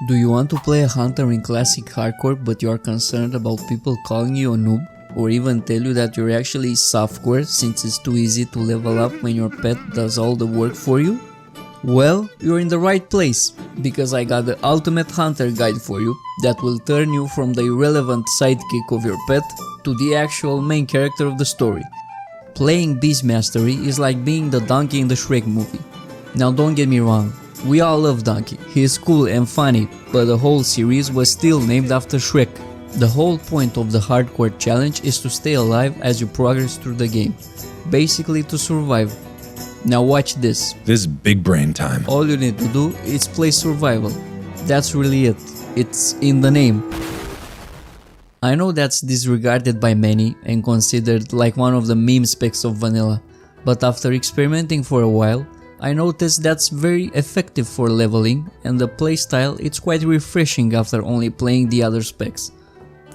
Do you want to play a hunter in classic hardcore but you are concerned about people calling you a noob? Or even tell you that you're actually softcore since it's too easy to level up when your pet does all the work for you? Well, you're in the right place, because I got the ultimate hunter guide for you that will turn you from the irrelevant sidekick of your pet to the actual main character of the story. Playing Beast Mastery is like being the donkey in the Shrek movie. Now don't get me wrong, we all love Donkey, he is cool and funny, but the whole series was still named after Shrek. The whole point of the hardcore challenge is to stay alive as you progress through the game, basically to survive. Now watch this. This is big brain time. All you need to do is play survival. That's really it. It's in the name. I know that's disregarded by many and considered like one of the meme specs of vanilla, but after experimenting for a while, I noticed that's very effective for leveling, and the playstyle it's quite refreshing after only playing the other specs.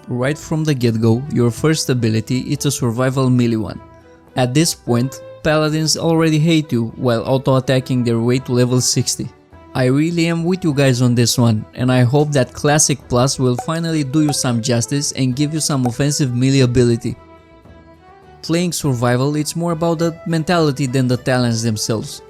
Right from the get-go, your first ability is a survival melee one. At this point, paladins already hate you while auto-attacking their way to level 60. I really am with you guys on this one, and I hope that Classic Plus will finally do you some justice and give you some offensive melee ability. Playing survival it's more about the mentality than the talents themselves.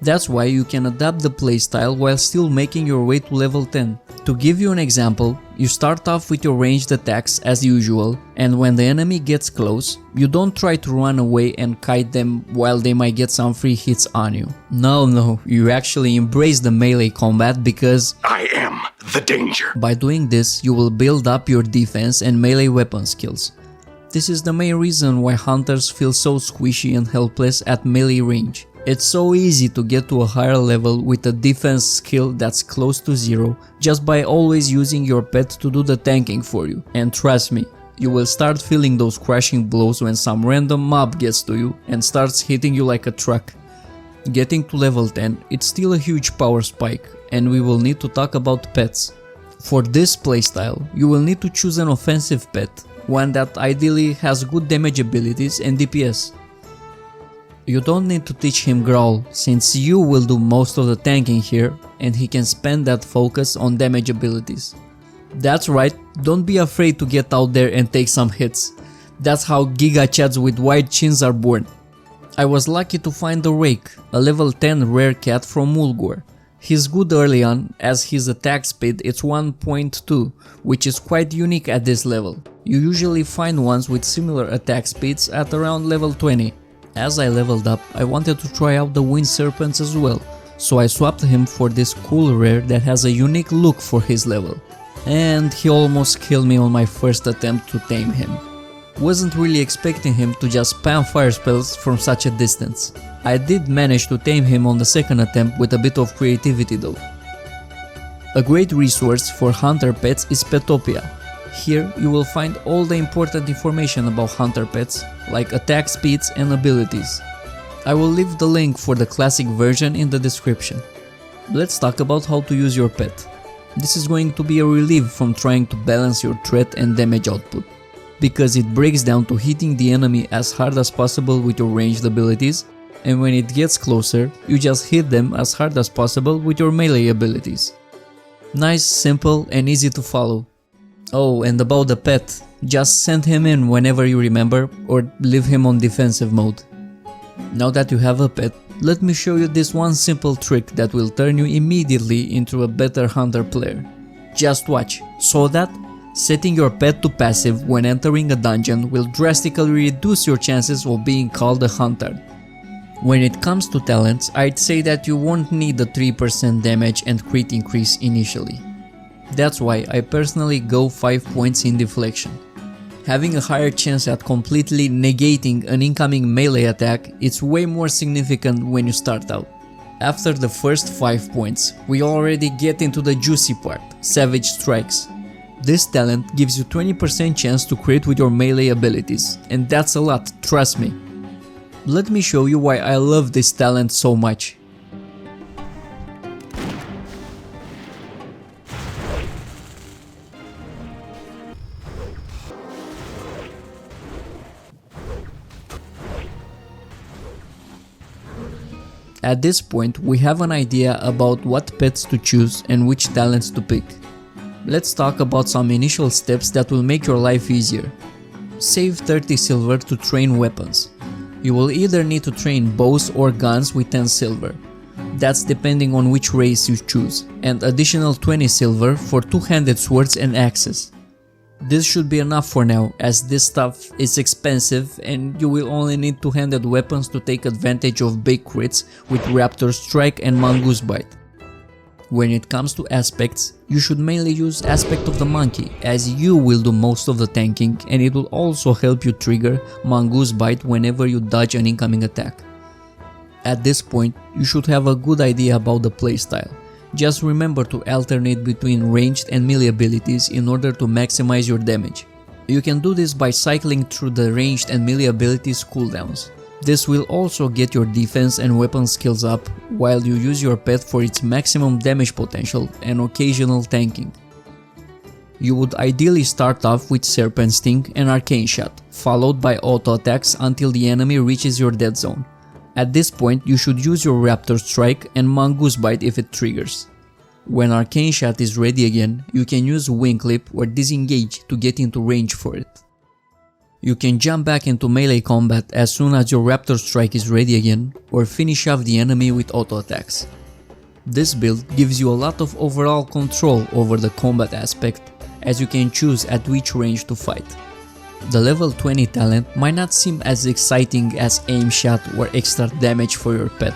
That's why you can adapt the playstyle while still making your way to level 10. To give you an example, you start off with your ranged attacks as usual, and when the enemy gets close, you don't try to run away and kite them while they might get some free hits on you. No, you actually embrace the melee combat because I am the danger. By doing this, you will build up your defense and melee weapon skills. This is the main reason why hunters feel so squishy and helpless at melee range. It's so easy to get to a higher level with a defense skill that's close to zero just by always using your pet to do the tanking for you. And trust me, you will start feeling those crushing blows when some random mob gets to you and starts hitting you like a truck. Getting to level 10, it's still a huge power spike, and we will need to talk about pets. For this playstyle, you will need to choose an offensive pet, one that ideally has good damage abilities and DPS. You don't need to teach him Growl, since you will do most of the tanking here and he can spend that focus on damage abilities. That's right, don't be afraid to get out there and take some hits. That's how Giga Chads with wide chins are born. I was lucky to find the Rake, a level 10 rare cat from Mulgore. He's good early on as his attack speed is 1.2, which is quite unique at this level. You usually find ones with similar attack speeds at around level 20. As I leveled up, I wanted to try out the Wind Serpents as well, so I swapped him for this cool rare that has a unique look for his level. And he almost killed me on my first attempt to tame him. Wasn't really expecting him to just spam fire spells from such a distance. I did manage to tame him on the second attempt with a bit of creativity though. A great resource for hunter pets is Petopia. Here you will find all the important information about hunter pets, like attack speeds and abilities. I will leave the link for the classic version in the description. Let's talk about how to use your pet. This is going to be a relief from trying to balance your threat and damage output, because it breaks down to hitting the enemy as hard as possible with your ranged abilities, and when it gets closer, you just hit them as hard as possible with your melee abilities. Nice, simple and easy to follow. Oh, and about the pet, just send him in whenever you remember or leave him on defensive mode. Now that you have a pet, let me show you this one simple trick that will turn you immediately into a better hunter player. Just watch. So that setting your pet to passive when entering a dungeon will drastically reduce your chances of being called a hunter. When it comes to talents, I'd say that you won't need the 3% damage and crit increase initially. That's why I personally go 5 points in deflection. Having a higher chance at completely negating an incoming melee attack is way more significant when you start out. After the first 5 points, we already get into the juicy part, Savage Strikes. This talent gives you 20% chance to crit with your melee abilities, and that's a lot, trust me. Let me show you why I love this talent so much. At this point, we have an idea about what pets to choose and which talents to pick. Let's talk about some initial steps that will make your life easier. Save 30 silver to train weapons. You will either need to train bows or guns with 10 silver. That's depending on which race you choose, and additional 20 silver for two-handed swords and axes. This should be enough for now, as this stuff is expensive and you will only need two-handed weapons to take advantage of big crits with Raptor Strike and Mongoose Bite. When it comes to aspects, you should mainly use Aspect of the Monkey, as you will do most of the tanking and it will also help you trigger Mongoose Bite whenever you dodge an incoming attack. At this point, you should have a good idea about the playstyle. Just remember to alternate between ranged and melee abilities in order to maximize your damage. You can do this by cycling through the ranged and melee abilities cooldowns. This will also get your defense and weapon skills up while you use your pet for its maximum damage potential and occasional tanking. You would ideally start off with Serpent Sting and Arcane Shot, followed by auto attacks until the enemy reaches your dead zone. At this point, you should use your Raptor Strike and Mongoose Bite if it triggers. When Arcane Shot is ready again, you can use Wing Clip or Disengage to get into range for it. You can jump back into melee combat as soon as your Raptor Strike is ready again, or finish off the enemy with auto attacks. This build gives you a lot of overall control over the combat aspect, as you can choose at which range to fight. The level 20 talent might not seem as exciting as Aim Shot or extra damage for your pet,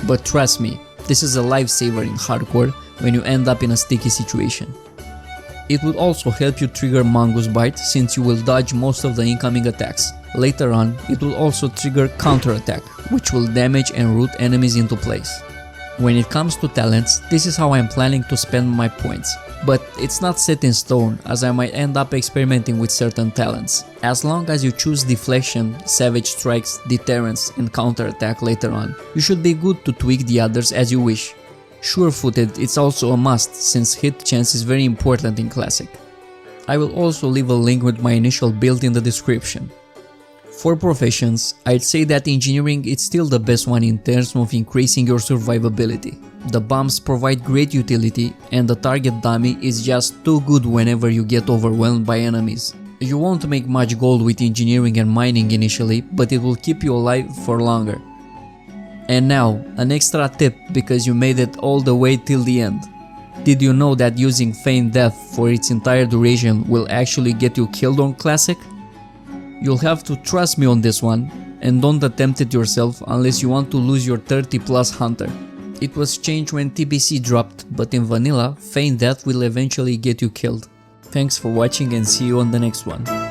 but trust me, this is a lifesaver in hardcore when you end up in a sticky situation. It would also help you trigger Mongoose Bite since you will dodge most of the incoming attacks. Later on, it will also trigger Counter Attack, which will damage and root enemies into place. When it comes to talents, this is how I'm planning to spend my points. But it's not set in stone, as I might end up experimenting with certain talents. As long as you choose Deflection, Savage Strikes, Deterrence and Counter Attack later on, you should be good to tweak the others as you wish. Sure-footed is also a must since hit chance is very important in Classic. I will also leave a link with my initial build in the description. For professions, I'd say that engineering is still the best one in terms of increasing your survivability. The bombs provide great utility and the target dummy is just too good whenever you get overwhelmed by enemies. You won't make much gold with engineering and mining initially, but it will keep you alive for longer. And now, an extra tip because you made it all the way till the end. Did you know that using Feign Death for its entire duration will actually get you killed on Classic? You'll have to trust me on this one, and don't attempt it yourself unless you want to lose your 30+ Hunter. It was changed when TBC dropped, but in vanilla, Feign Death will eventually get you killed. Thanks for watching and see you on the next one.